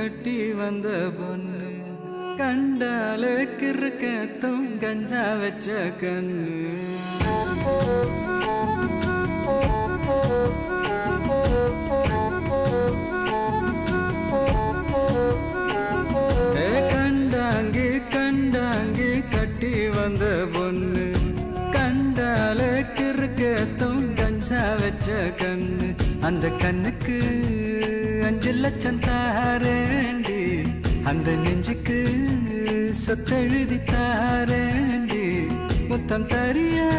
கட்டி வந்த பொண்ணு கண்டாலே கிறுக்கத்தும் கஞ்சா வச்ச கண்ணு கண்டாங்கி கண்டாங்கி கட்டி வந்த பொண்ணு கண்டாலே கிறுக்கத்தும் கஞ்சா வச்ச கண்ணு அந்த கண்ணுக்கு 5 லட்சம் தாரேண்டி அந்த நெஞ்சுக்கு சொத்தெழுதி தாரேண்டி முத்தம் தரியா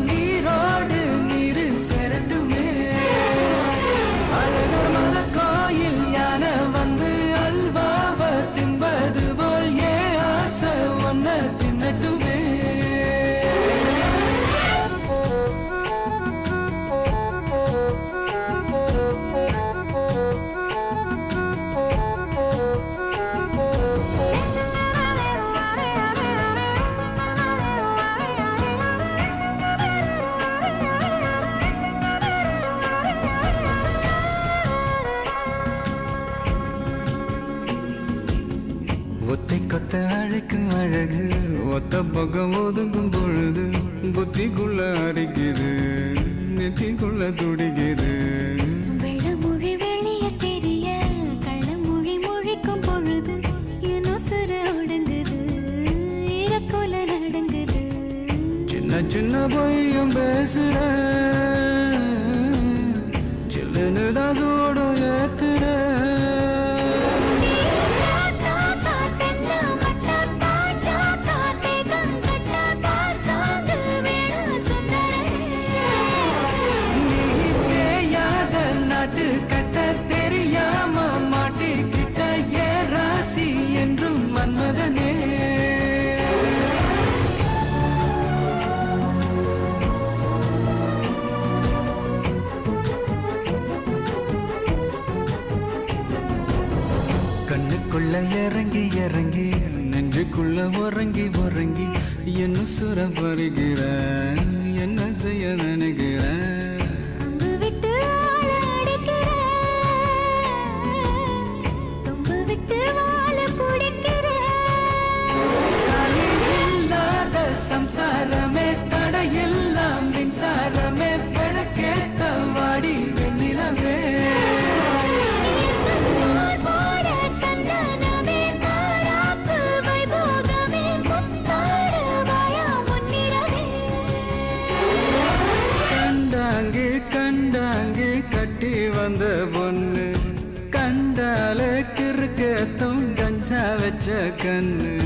நீரோடு நீரு செரட்டுமே அழகர் மல கோயில் யானை வந்து அல்வாவ தின்பது போல் ஏ ஆசை ஒன்ன தின்னட்டுமே ஒத்தை கொத்த அழைக்கும் அழகு ஒத்த பக்கம் ஒதுங்கும் பொழுது புத்திக்குள்ள அரிக்குது நெத்திக்குள்ள துடிக்குது வெள்ளமொழி வெளிய தெரிய கள்ளமொழி மொழிக்கும் பொழுது சுர உடங்குது இறக்கோல நடங்குது சின்ன சின்ன பொய்யும் பேசுற சில்லுன்னு தான் சூடும் ஏத்துற கட்ட தெரியாம மாட்டிக்கிட்ட ஏ ராசி என்றும் மன்மதனே கண்ணுக்குள்ள இறங்கி இறங்கி நெஞ்சுக்குள்ள உறங்கி உறங்கி என்ன சுர வருகிற என்ன செய்ய நினைக்கிறேன் சம்சாரமே தடையெல்லாம் மின்சாரமே பெணக்கேத்த வாடி வெண்ணிலவே கண்டாங்கி கண்டாங்கி கட்டி வந்த பொண்ணு கண்டாலே கிறுக்கத்தும் கஞ்சா வச்ச கண்ணு